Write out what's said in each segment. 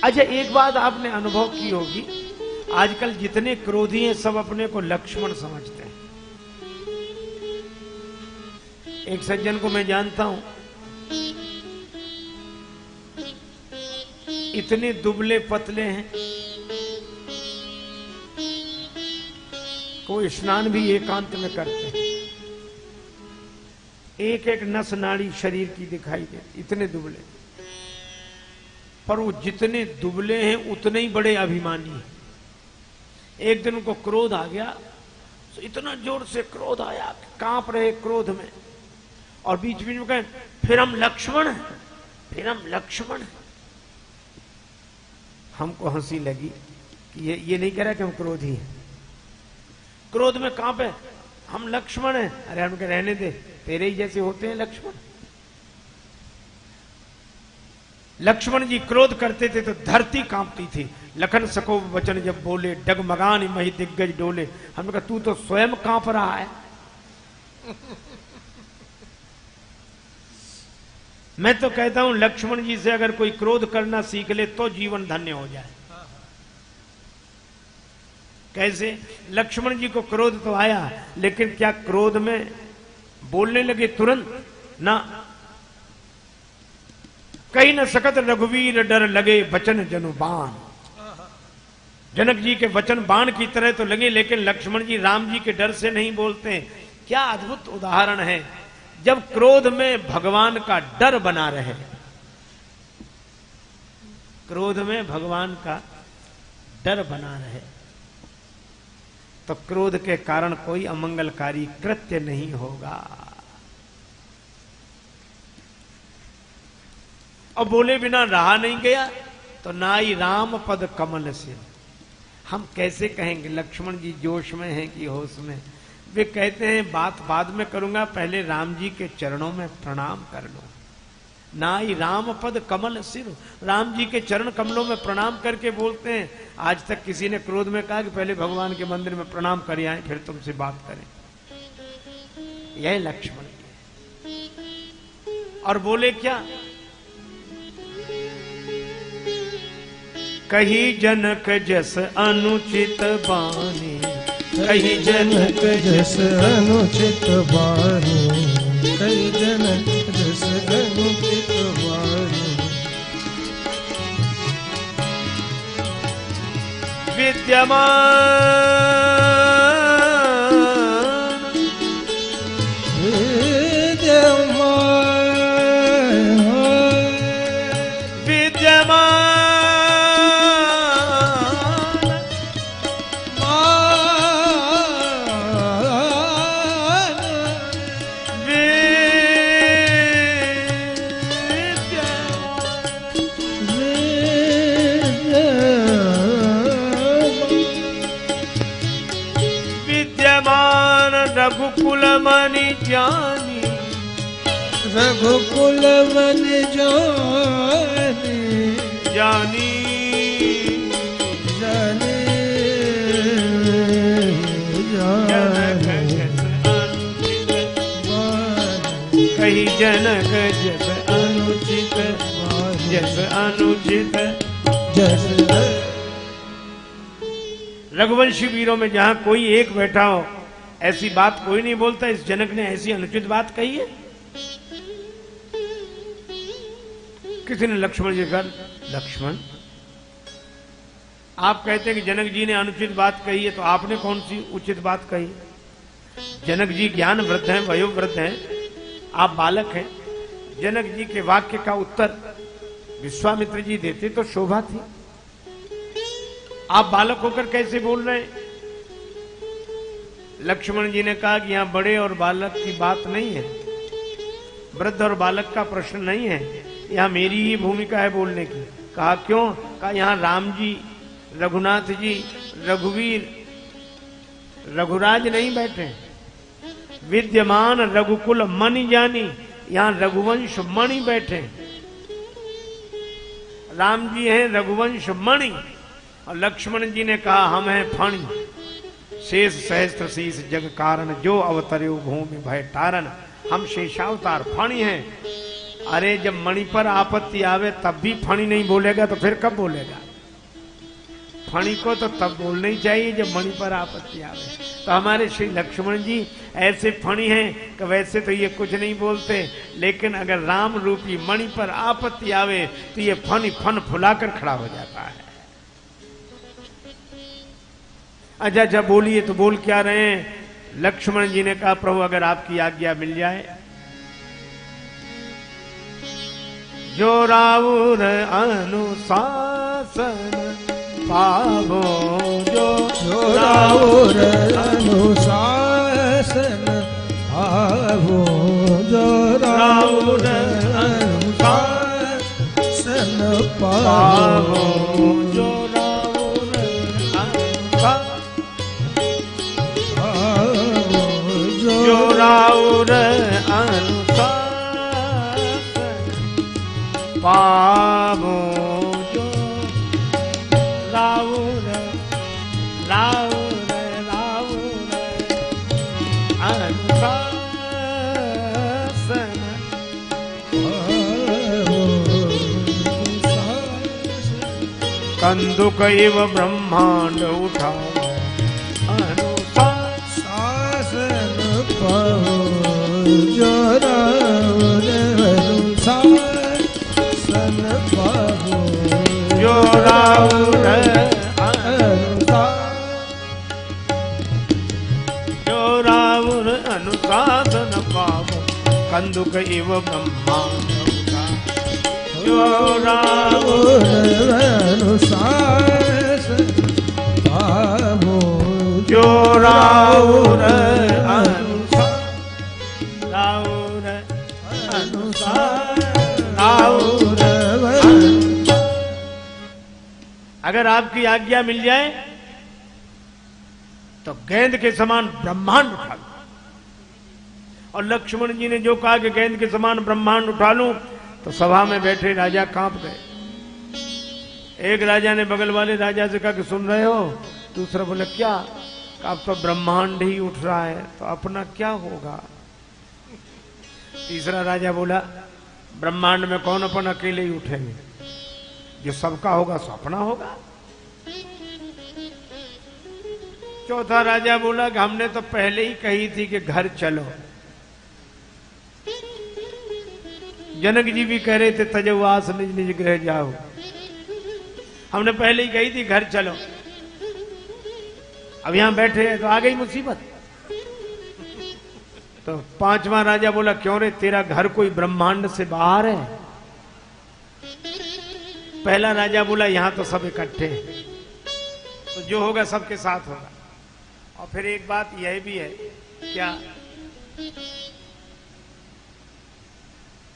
अच्छा, एक बात आपने अनुभव की होगी, आजकल जितने क्रोधी हैं सब अपने को लक्ष्मण समझते हैं। एक सज्जन को मैं जानता हूं, इतने दुबले पतले हैं, कोई स्नान भी एकांत में करते हैं, एक एक नस नाड़ी शरीर की दिखाई देती, इतने दुबले। पर वो जितने दुबले हैं उतने ही बड़े अभिमानी हैं। एक दिन उनको क्रोध आ गया, तो इतना जोर से क्रोध आया, कांप रहे क्रोध में, और बीच बीच में कहें फिर हम लक्ष्मण हैं, फिर हम लक्ष्मण हैं। हमको हंसी लगी कि ये नहीं कह रहा कि हम क्रोधी हैं, क्रोध में कांपे, हम लक्ष्मण हैं। अरे हम कह रहने दे, तेरे ही जैसे होते हैं लक्ष्मण। लक्ष्मण जी क्रोध करते थे तो धरती कांपती थी। लखन सको वचन जब बोले, डगमगान मही दिग्गज डोले। हमने कहा तू तो स्वयं कांप रहा है। मैं तो कहता हूं लक्ष्मण जी से अगर कोई क्रोध करना सीख ले तो जीवन धन्य हो जाए। कैसे? लक्ष्मण जी को क्रोध तो आया, लेकिन क्या क्रोध में बोलने लगे तुरंत? ना। कहीं न सकत रघुवीर डर लगे वचन जनु बाण। जनक जी के वचन बाण की तरह तो लगे, लेकिन लक्ष्मण जी राम जी के डर से नहीं बोलते। क्या अद्भुत उदाहरण है, जब क्रोध में भगवान का डर बना रहे, क्रोध में भगवान का डर बना रहे, तो क्रोध के कारण कोई अमंगलकारी कृत्य नहीं होगा। और बोले बिना रहा नहीं गया, तो नाई राम पद कमल से। हम कैसे कहेंगे लक्ष्मण जी जोश में हैं कि होश में? वे कहते हैं बात बाद में करूंगा, पहले राम जी के चरणों में प्रणाम कर लो। नाई राम पद कमल सिर, राम जी के चरण कमलों में प्रणाम करके बोलते हैं। आज तक किसी ने क्रोध में कहा कि पहले भगवान के मंदिर में प्रणाम कर आए फिर तुमसे बात करें? यह लक्ष्मण जी। और बोले क्या? कही जनक जस अनुचित बानी, कही जनक जस अनुचित बानी, कही जनक जस अनुचित बानी। रघुकुल मनि जानी, रघुकुल मनि जानी, जानी जानी कही जनक जस अनुचित, जस अनुचित जस। रघुवंशी वीरों में जहां कोई एक बैठा हो, ऐसी बात कोई नहीं बोलता। इस जनक ने ऐसी अनुचित बात कही है? किसी ने लक्ष्मण जी कहा, लक्ष्मण आप कहते हैं कि जनक जी ने अनुचित बात कही है, तो आपने कौन सी उचित बात कही? जनक जी ज्ञान वृद्ध हैं, वयोवृद्ध हैं, आप बालक हैं। जनक जी के वाक्य का उत्तर विश्वामित्र जी देते तो शोभा थी। आप बालक होकर कैसे बोल रहे हैं? लक्ष्मण जी ने कहा कि यहां बड़े और बालक की बात नहीं है, वृद्ध और बालक का प्रश्न नहीं है, यहां मेरी ही भूमिका है बोलने की। कहा क्यों? कहा यहां राम जी, रघुनाथ जी, रघुवीर, रघुराज नहीं बैठे। विद्यमान रघुकुल मणि जानी, यहां रघुवंश मणि बैठे। राम जी हैं रघुवंश मणि, और लक्ष्मण जी ने कहा हम हैं फणि। शेष सहस्त्र शीस जग कारण, जो अवतर्यो भूमि भय तारण। हम शेषावतार फणि हैं, अरे जब मणि पर आपत्ति आवे तब भी फणी नहीं बोलेगा तो फिर कब बोलेगा? फणी को तो तब बोलना ही चाहिए जब मणि पर आपत्ति आवे। तो हमारे श्री लक्ष्मण जी ऐसे फणी हैं कि वैसे तो ये कुछ नहीं बोलते, लेकिन अगर राम रूपी मणि पर आपत्ति आवे तो ये फनी फन फुलाकर खड़ा हो जाता है। अच्छा बोलिए, तो बोल क्या रहे हैं? लक्ष्मण जी ने कहा प्रभु अगर आपकी आज्ञा मिल जाए, जो राउर अनुशासन पावो, जो राउर अनुशासन पावो, जो राउर अनुशासन पावो, जो राउर जो राउर अनुशासन पावो, जो राउर राउर राउर अनुशासन कंदुक इव ब्रह्मांड उठाओ, अनुशासन पावो, जो राउर अनुशासन पावो, जो राउर अनुशासन पावो, कंदुक इव ब्रह्मांड उठाओ, जो राउर अनुशासन पावो, जो राउर राउर राउर। अगर आपकी आज्ञा मिल जाए तो गेंद के समान ब्रह्मांड उठा लूं। और लक्ष्मण जी ने जो कहा कि गेंद के समान ब्रह्मांड उठा लूं, तो सभा में बैठे राजा कांप गए। एक राजा ने बगल वाले राजा से कहा कि सुन रहे हो? दूसरा बोले क्या? अब तो ब्रह्मांड ही उठ रहा है, तो अपना क्या होगा? तीसरा राजा बोला ब्रह्मांड में कौन अपन अकेले ही उठेंगे, जो सबका होगा सो अपना होगा। चौथा राजा बोला कि हमने तो पहले ही कही थी कि घर चलो। जनक जी भी कह रहे थे तजवास निज निज गृह जाओ, हमने पहले ही कही थी घर चलो। अब यहां बैठे हैं तो आ गई मुसीबत। तो पांचवा राजा बोला क्यों रे, तेरा घर कोई ब्रह्मांड से बाहर है? पहला राजा बोला यहां तो सब इकट्ठे हैं, तो जो होगा सबके साथ होगा। और फिर एक बात यह भी है, क्या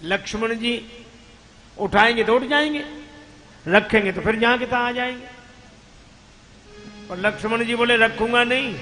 लक्ष्मण जी उठाएंगे तो उठ जाएंगे, रखेंगे तो फिर जहां के तहां आ जाएंगे। और लक्ष्मण जी बोले रखूंगा नहीं,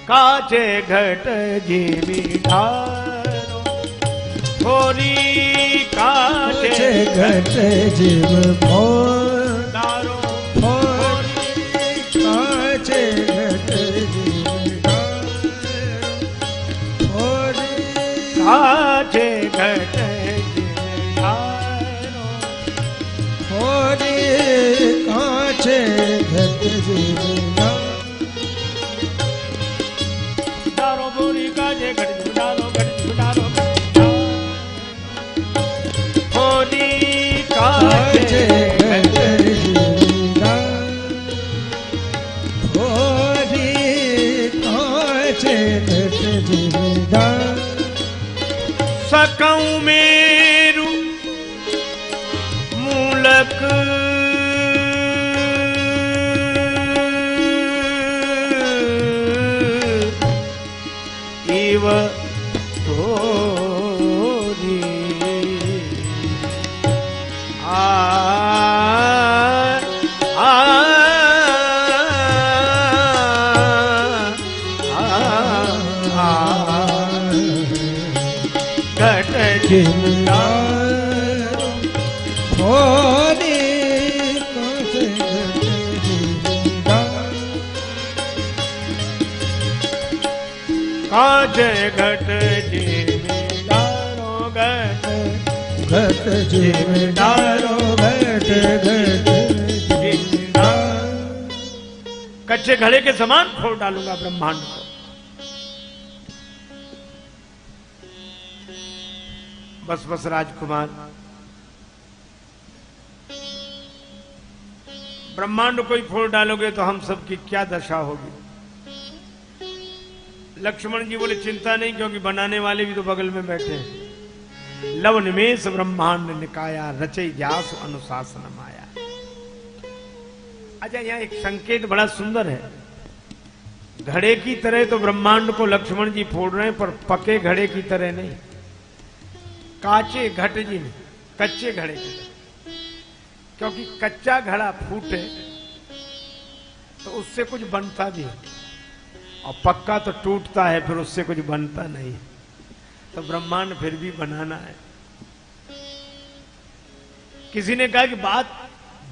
काचे घट जीवी ढारो, थोड़ी काचे घट जीव ढारो, काचे घट जीव काचे घट काचे घट जीव डालो, बोरी काचे घट डालो, घट डालो, होली काचे घट सकऊं मेरू मूलक इव तोरी काचे घट जीविदारो घट घट जिम डालो घट घट जिम डालो। कच्चे घड़े के समान फोड़ डालूंगा ब्रह्मांड को। बस बस राजकुमार, ब्रह्मांड को ही फोड़ डालोगे तो हम सबकी क्या दशा होगी। लक्ष्मण जी बोले चिंता नहीं, क्योंकि बनाने वाले भी तो बगल में बैठे हैं। लव निमेष ब्रह्मांड निकाया, रचई जासु अनुशासन माया। अच्छा, यहां एक संकेत बड़ा सुंदर है। घड़े की तरह तो ब्रह्मांड को लक्ष्मण जी फोड़ रहे हैं, पर पके घड़े की तरह नहीं, काचे घट जी में, कच्चे घड़े की तरह। क्योंकि कच्चा घड़ा फूटे तो उससे कुछ बनता भी है, और पक्का तो टूटता है, फिर उससे कुछ बनता नहीं। तो ब्रह्मांड फिर भी बनाना है। किसी ने कहा कि बात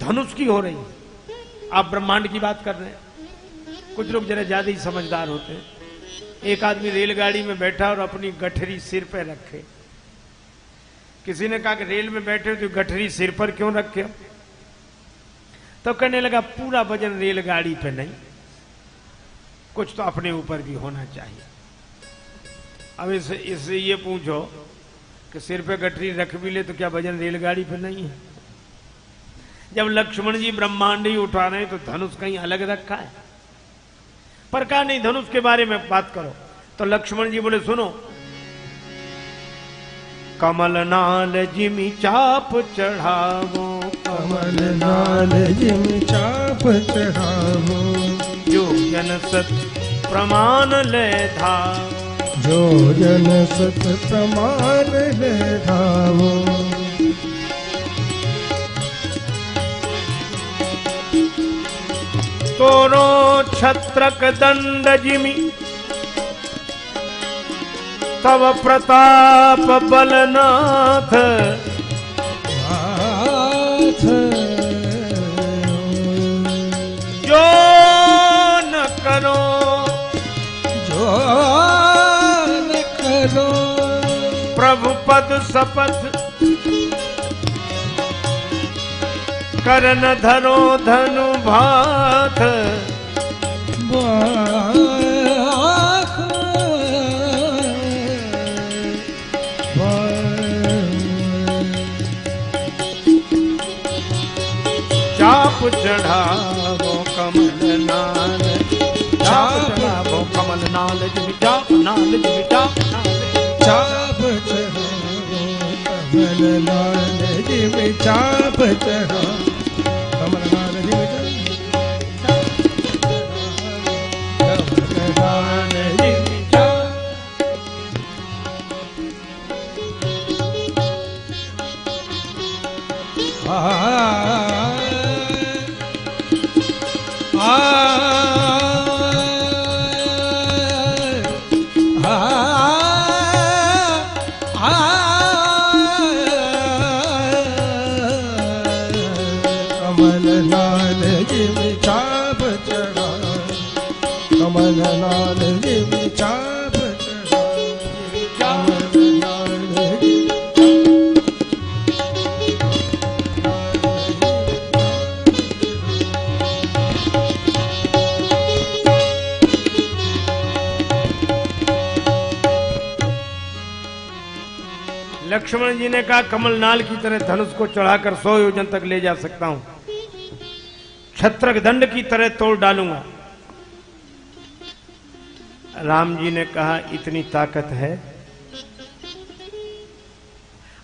धनुष की हो रही है, आप ब्रह्मांड की बात कर रहे हैं। कुछ लोग जरा ज्यादा ही समझदार होते हैं। एक आदमी रेलगाड़ी में बैठा और अपनी गठरी सिर पे रखे। किसी ने कहा कि रेल में बैठे तो गठरी सिर पर क्यों रखे? तो कहने लगा पूरा वजन रेलगाड़ी पे नहीं, कुछ तो अपने ऊपर भी होना चाहिए। अब इससे ये पूछो कि सिर पे गठरी रख भी ले तो क्या वजन रेलगाड़ी पे नहीं है? जब लक्ष्मण जी ब्रह्मांड ही उठा रहे हैं तो धनुष कहीं अलग रखा है? पर कहा नहीं, धनुष के बारे में बात करो। तो लक्ष्मण जी बोले सुनो, कमल नाल जिमि चाप चढ़ावो, कमल नाल जिम चाप चढ़ावो, जो जन सत प्रमाण ले धाव, जो जन सत प्रमाण ले धावो। तोरो छत्रक दंड जिमि, तव प्रताप बलनाथ, जो न करो, जो न करो, प्रभु पद शपथ, करन धरो धनु भाथ, चाप चढ़ावो कमल नाल, चाप चढ़ावो कमल नाल जिमि चाप नाल, जिमि चाप नाल, चाप चढ़ावो कमल नाल जिमि चाप चढ़ावो, कमल नाल जिमि चाप, कमल नाल जिमि चाप। कमल नाल जिमि चाप चढ़ावो, कमल नाल जिमि चाप चढ़ावो, कमल नाल लक्ष्मण जी ने कहा कमल नाल की तरह धनुष को चढ़ाकर 100 योजन तक ले जा सकता हूं, छत्रक दंड की तरह तोड़ डालूंगा। राम जी ने कहा इतनी ताकत है।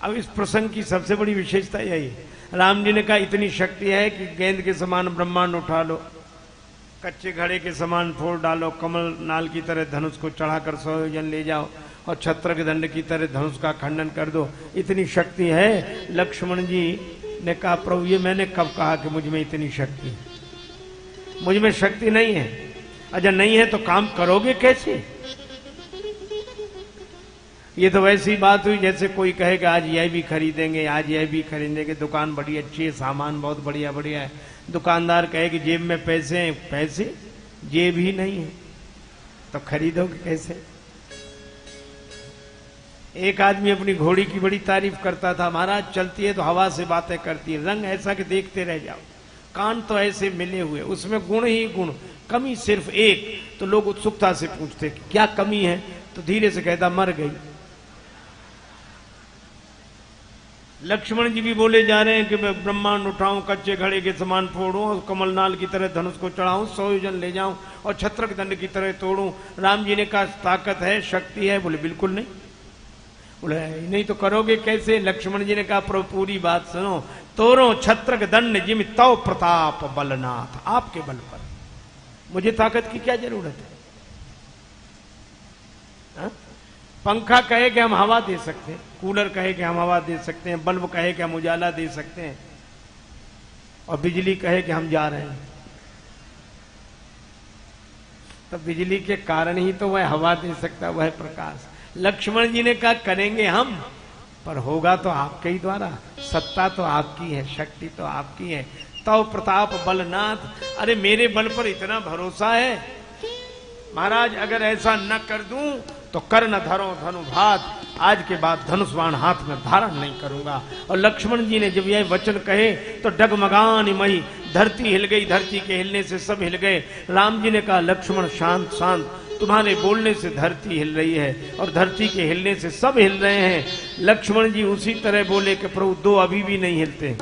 अब इस प्रसंग की सबसे बड़ी विशेषता यही है, राम जी ने कहा इतनी शक्ति है कि गेंद के समान ब्रह्मांड उठा लो, कच्चे घड़े के समान फोड़ डालो, कमल नाल की तरह धनुष को चढ़ाकर 100 योजन ले जाओ और छत्रक दंड की तरह धनुष का खंडन कर दो। इतनी शक्ति है। लक्ष्मण जी ने कहा प्रभु ये मैंने कब कहा कि मुझ में इतनी शक्ति है? मुझ में शक्ति नहीं है। अच्छा नहीं है तो काम करोगे कैसे? ये तो वैसी बात हुई जैसे कोई कहेगा आज यह भी खरीदेंगे, आज यह भी खरीदेंगे, दुकान बड़ी अच्छी है, सामान बहुत बढ़िया बढ़िया है। दुकानदार कहे कि जेब में पैसे हैं, पैसे जेब ही नहीं है तो खरीदोगे कैसे? एक आदमी अपनी घोड़ी की बड़ी तारीफ करता था, महाराज चलती है तो हवा से बातें करती है, रंग ऐसा कि देखते रह जाओ, कान तो ऐसे मिले हुए, उसमें गुण ही गुण, कमी सिर्फ एक। तो लोग उत्सुकता से पूछते क्या कमी है, तो धीरे से कहता मर गई। लक्ष्मण जी भी बोले जा रहे हैं कि मैं ब्रह्मांड उठाऊं, कच्चे घड़े के समान फोड़ूं और कमलनाल की तरह धनुष को चढ़ाऊं, 100 योजन ले जाऊं और छत्रक दंड की तरह तोड़ूं। राम जी ने कहा ताकत है, शक्ति है? बोले बिल्कुल नहीं। बोले नहीं तो करोगे कैसे? लक्ष्मण जी ने कहा प्रभु पूरी बात सुनो, तोरो छत्रक दंड जिम तव प्रताप बलनाथ, आपके बल पर, मुझे ताकत की क्या जरूरत है? हा? पंखा कहे कि हम हवा दे सकते हैं, कूलर कहे कि हम हवा दे सकते हैं, बल्ब कहे कि हम उजाला दे सकते हैं, और बिजली कहे कि हम जा रहे हैं। तो बिजली के कारण ही तो वह हवा दे सकता, वह प्रकाश। लक्ष्मण जी ने कहा करेंगे हम, पर होगा तो आपके ही द्वारा, सत्ता तो आपकी है, शक्ति तो आपकी है। तव प्रताप बलनाथ, अरे मेरे बल पर इतना भरोसा है महाराज, अगर ऐसा न कर दूं तो कर न धरो धनुभात, आज के बाद धनुष बाण हाथ में धारण नहीं करूंगा। और लक्ष्मण जी ने जब यह वचन कहे तो डगमगान मई, धरती हिल गई, धरती के हिलने से सब हिल गए। राम जी ने कहा लक्ष्मण शांत शांत, तुम्हारे बोलने से धरती हिल रही है और धरती के हिलने से सब हिल रहे हैं। लक्ष्मण जी उसी तरह बोले कि प्रभु दो अभी भी नहीं हिलते।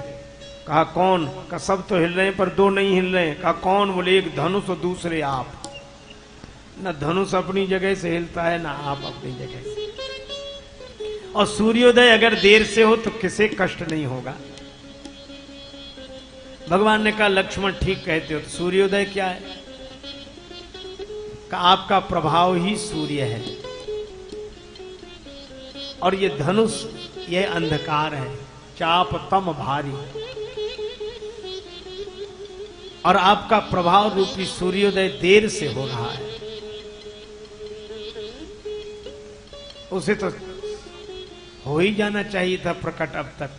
कहा कौन? का सब तो हिल रहे हैं पर दो नहीं हिल रहे हैं। कहा कौन? बोले एक धनुष और दूसरे आप। न धनुष अपनी जगह से हिलता है ना आप अपनी जगह से। और सूर्योदय अगर देर से हो तो किसे कष्ट नहीं होगा। भगवान ने कहा लक्ष्मण ठीक कहते हो। तो सूर्योदय क्या है? का आपका प्रभाव ही सूर्य है, और ये धनुष ये अंधकार है, चाप तम भारी, और आपका प्रभाव रूपी सूर्योदय देर से हो रहा है। उसे तो हो ही जाना चाहिए था प्रकट अब तक।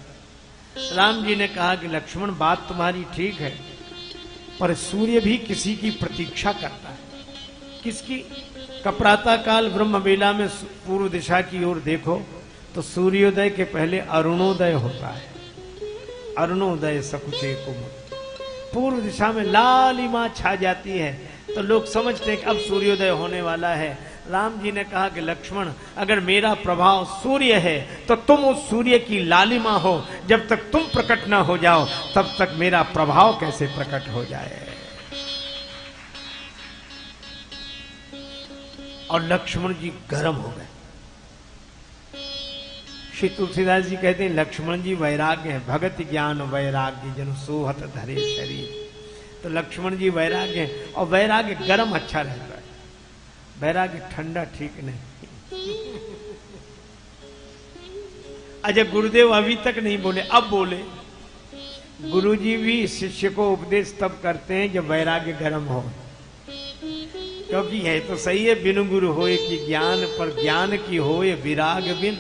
राम जी ने कहा कि लक्ष्मण बात तुम्हारी ठीक है, पर सूर्य भी किसी की प्रतीक्षा करता है। किसकी? प्रातः काल ब्रह्म बेला में पूर्व दिशा की ओर देखो तो सूर्योदय के पहले अरुणोदय होता है। अरुणोदय सकुचे कुमुद, पूर्व दिशा में लालिमा छा जाती है, तो लोग समझते हैं कि अब सूर्योदय होने वाला है। राम जी ने कहा कि लक्ष्मण अगर मेरा प्रभाव सूर्य है तो तुम उस सूर्य की लालिमा हो, जब तक तुम प्रकट ना हो जाओ तब तक मेरा प्रभाव कैसे प्रकट हो जाए। और लक्ष्मण जी गर्म हो गए। श्री तुलसीदास जी कहते हैं लक्ष्मण जी वैराग्य है, भगत ज्ञान वैराग्य जन सोहत धरे शरीर। तो लक्ष्मण जी वैराग्य है, और वैराग्य गर्म अच्छा रहता है, वैराग्य ठंडा ठीक नहीं। अजय गुरुदेव अभी तक नहीं बोले, अब बोले। गुरुजी भी शिष्य को उपदेश तब करते हैं जब वैराग्य गर्म हो, क्योंकि है तो सही है बिनु गुरु होए कि ज्ञान, पर ज्ञान की होए विराग बिन